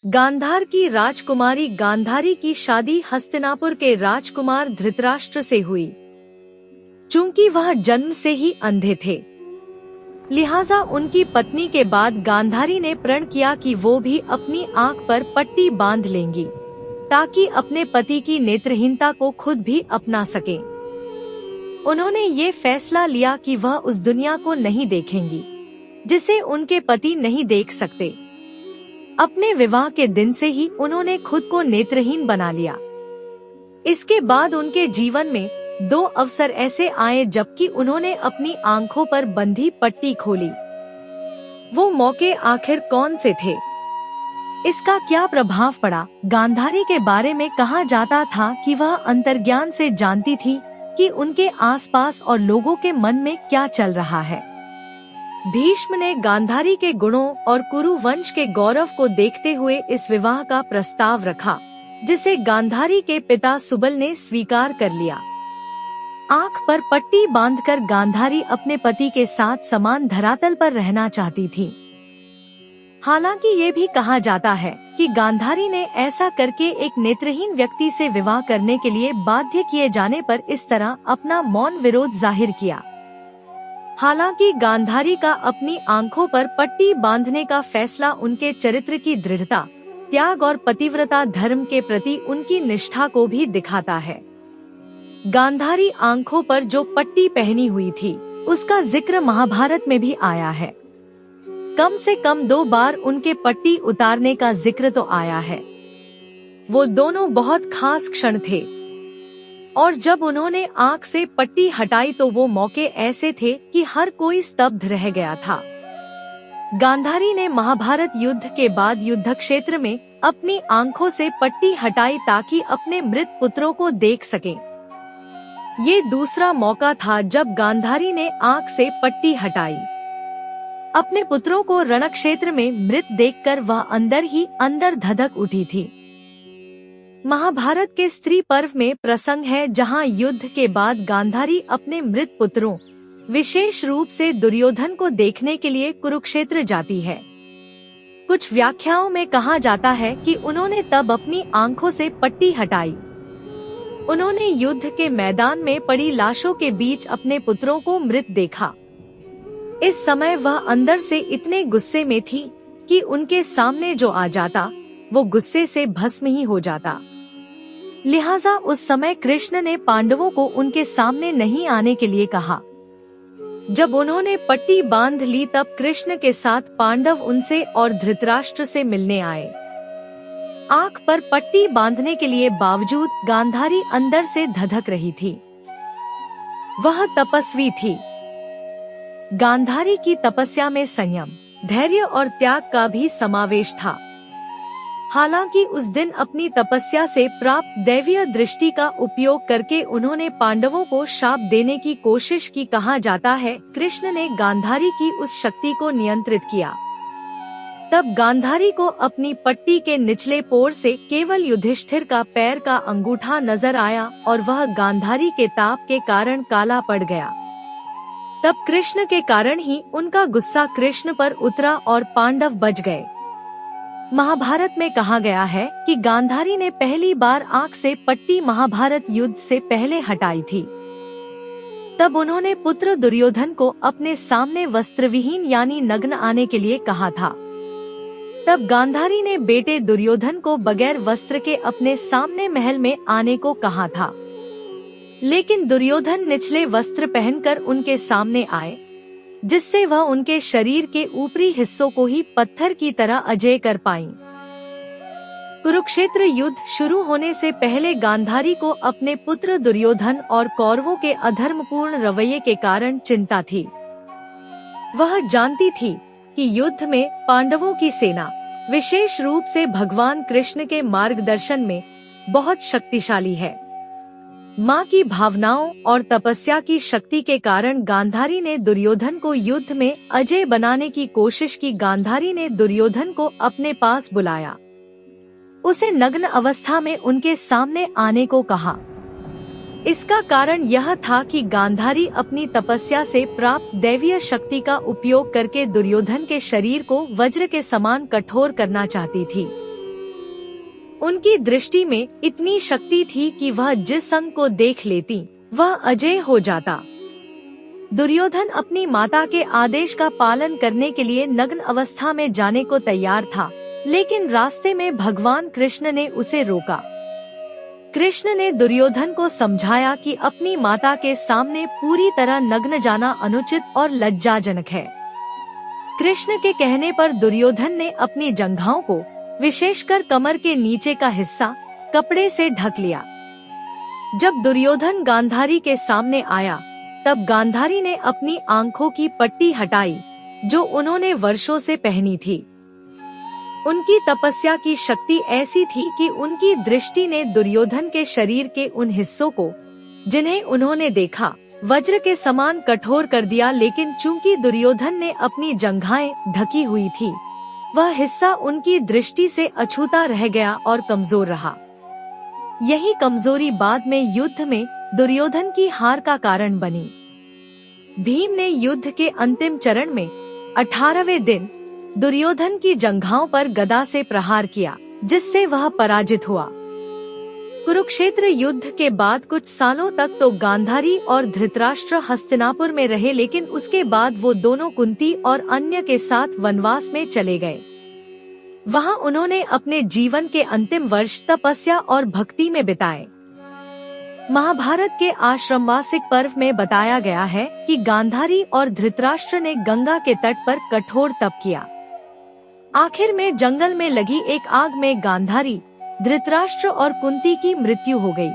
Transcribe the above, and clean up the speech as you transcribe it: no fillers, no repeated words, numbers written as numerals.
गांधार की राजकुमारी गांधारी की शादी हस्तिनापुर के राजकुमार धृतराष्ट्र से हुई। चूंकि वह जन्म से ही अंधे थे, लिहाजा उनकी पत्नी के बाद गांधारी ने प्रण किया कि वो भी अपनी आंख पर पट्टी बांध लेंगी, ताकि अपने पति की नेत्रहीनता को खुद भी अपना सकें। उन्होंने ये फैसला लिया कि वह उस दुनिया को नहीं देखेंगी जिसे उनके पति नहीं देख सकते। अपने विवाह के दिन से ही उन्होंने खुद को नेत्रहीन बना लिया। इसके बाद उनके जीवन में 2 अवसर ऐसे आए जबकि उन्होंने अपनी आंखों पर बंधी पट्टी खोली। वो मौके आखिर कौन से थे? इसका क्या प्रभाव पड़ा? गांधारी के बारे में कहा जाता था कि वह अंतर्ज्ञान से जानती थी कि उनके आसपास और लोगों के मन में क्या चल रहा है। भीष्म ने गांधारी के गुणों और कुरु वंश के गौरव को देखते हुए इस विवाह का प्रस्ताव रखा, जिसे गांधारी के पिता सुबल ने स्वीकार कर लिया। आंख पर पट्टी बांधकर गांधारी अपने पति के साथ समान धरातल पर रहना चाहती थी। हालांकि ये भी कहा जाता है कि गांधारी ने ऐसा करके एक नेत्रहीन व्यक्ति से विवाह करने के लिए बाध्य किए जाने पर इस तरह अपना मौन विरोध जाहिर किया। हालांकि गांधारी का अपनी आंखों पर पट्टी बांधने का फैसला उनके चरित्र की दृढ़ता, त्याग और पतिव्रता धर्म के प्रति उनकी निष्ठा को भी दिखाता है। गांधारी आंखों पर जो पट्टी पहनी हुई थी, उसका जिक्र महाभारत में भी आया है। कम से कम 2 बार उनके पट्टी उतारने का जिक्र तो आया है। वो दोनों बहुत खास क्षण थे, और जब उन्होंने आंख से पट्टी हटाई तो वो मौके ऐसे थे कि हर कोई स्तब्ध रह गया था। गांधारी ने महाभारत युद्ध के बाद युद्ध क्षेत्र में अपनी आंखों से पट्टी हटाई ताकि अपने मृत पुत्रों को देख सकें। ये दूसरा मौका था जब गांधारी ने आंख से पट्टी हटाई। अपने पुत्रों को रणक्षेत्र में मृत देखकर वह अंदर ही अंदर धधक उठी थी। महाभारत के स्त्री पर्व में प्रसंग है जहां युद्ध के बाद गांधारी अपने मृत पुत्रों, विशेष रूप से दुर्योधन को देखने के लिए कुरुक्षेत्र जाती है। कुछ व्याख्याओं में कहा जाता है कि उन्होंने तब अपनी आंखों से पट्टी हटाई। उन्होंने युद्ध के मैदान में पड़ी लाशों के बीच अपने पुत्रों को मृत देखा। इस समय वह अंदर से इतने गुस्से में थी कि उनके सामने जो आ जाता वो गुस्से से भस्म ही हो जाता। लिहाजा उस समय कृष्ण ने पांडवों को उनके सामने नहीं आने के लिए कहा। जब उन्होंने पट्टी बांध ली तब कृष्ण के साथ पांडव उनसे और धृतराष्ट्र से मिलने आए। आंख पर पट्टी बांधने के लिए बावजूद गांधारी अंदर से धधक रही थी। वह तपस्वी थी। गांधारी की तपस्या में संयम, धैर्य और त्याग का भी समावेश था। हालांकि उस दिन अपनी तपस्या से प्राप्त दैवीय दृष्टि का उपयोग करके उन्होंने पांडवों को शाप देने की कोशिश की। कहा जाता है कृष्ण ने गांधारी की उस शक्ति को नियंत्रित किया। तब गांधारी को अपनी पट्टी के निचले पोर से केवल युधिष्ठिर का पैर का अंगूठा नजर आया और वह गांधारी के ताप के कारण काला पड़ गया। तब कृष्ण के कारण ही उनका गुस्सा कृष्ण पर उतरा और पांडव बच गए। महाभारत में कहा गया है कि गांधारी ने पहली बार आंख से पट्टी महाभारत युद्ध से पहले हटाई थी। तब उन्होंने पुत्र दुर्योधन को अपने सामने वस्त्रविहीन यानी नग्न आने के लिए कहा था। तब गांधारी ने बेटे दुर्योधन को बगैर वस्त्र के अपने सामने महल में आने को कहा था, लेकिन दुर्योधन निचले वस्त्र पहनकर उनके सामने आए, जिससे वह उनके शरीर के ऊपरी हिस्सों को ही पत्थर की तरह अजेय कर पाईं। कुरुक्षेत्र युद्ध शुरू होने से पहले गांधारी को अपने पुत्र दुर्योधन और कौरवों के अधर्मपूर्ण रवैये के कारण चिंता थी। वह जानती थी कि युद्ध में पांडवों की सेना, विशेष रूप से भगवान कृष्ण के मार्गदर्शन में, बहुत शक्तिशाली है। माँ की भावनाओं और तपस्या की शक्ति के कारण गांधारी ने दुर्योधन को युद्ध में अजेय बनाने की कोशिश की। गांधारी ने दुर्योधन को अपने पास बुलाया, उसे नग्न अवस्था में उनके सामने आने को कहा। इसका कारण यह था कि गांधारी अपनी तपस्या से प्राप्त दैवीय शक्ति का उपयोग करके दुर्योधन के शरीर को वज्र के समान कठोर करना चाहती थी। उनकी दृष्टि में इतनी शक्ति थी कि वह जिस अंग को देख लेती वह अजय हो जाता। दुर्योधन अपनी माता के आदेश का पालन करने के लिए नग्न अवस्था में जाने को तैयार था, लेकिन रास्ते में भगवान कृष्ण ने उसे रोका। कृष्ण ने दुर्योधन को समझाया कि अपनी माता के सामने पूरी तरह नग्न जाना अनुचित और लज्जाजनक है। कृष्ण के कहने पर दुर्योधन ने अपनी जंघाओं को, विशेषकर कमर के नीचे का हिस्सा, कपड़े से ढक लिया। जब दुर्योधन गांधारी के सामने आया, तब गांधारी ने अपनी आंखों की पट्टी हटाई जो उन्होंने वर्षों से पहनी थी। उनकी तपस्या की शक्ति ऐसी थी कि उनकी दृष्टि ने दुर्योधन के शरीर के उन हिस्सों को, जिन्हें उन्होंने देखा, वज्र के समान कठोर कर दिया। लेकिन चूंकि दुर्योधन ने अपनी जंघाएं ढकी हुई थी, वह हिस्सा उनकी दृष्टि से अछूता रह गया और कमजोर रहा। यही कमजोरी बाद में युद्ध में दुर्योधन की हार का कारण बनी। भीम ने युद्ध के अंतिम चरण में 18वें दिन दुर्योधन की जंघाओं पर गदा से प्रहार किया, जिससे वह पराजित हुआ। कुरुक्षेत्र युद्ध के बाद कुछ सालों तक तो गांधारी और धृतराष्ट्र हस्तिनापुर में रहे, लेकिन उसके बाद वो दोनों कुंती और अन्य के साथ वनवास में चले गए। वहां उन्होंने अपने जीवन के अंतिम वर्ष तपस्या और भक्ति में बिताए। महाभारत के आश्रमवासिक पर्व में बताया गया है कि गांधारी और धृतराष्ट्र ने गंगा के तट पर कठोर तप किया। आखिर में जंगल में लगी एक आग में गांधारी, धृतराष्ट्र और कुंती की मृत्यु हो गई।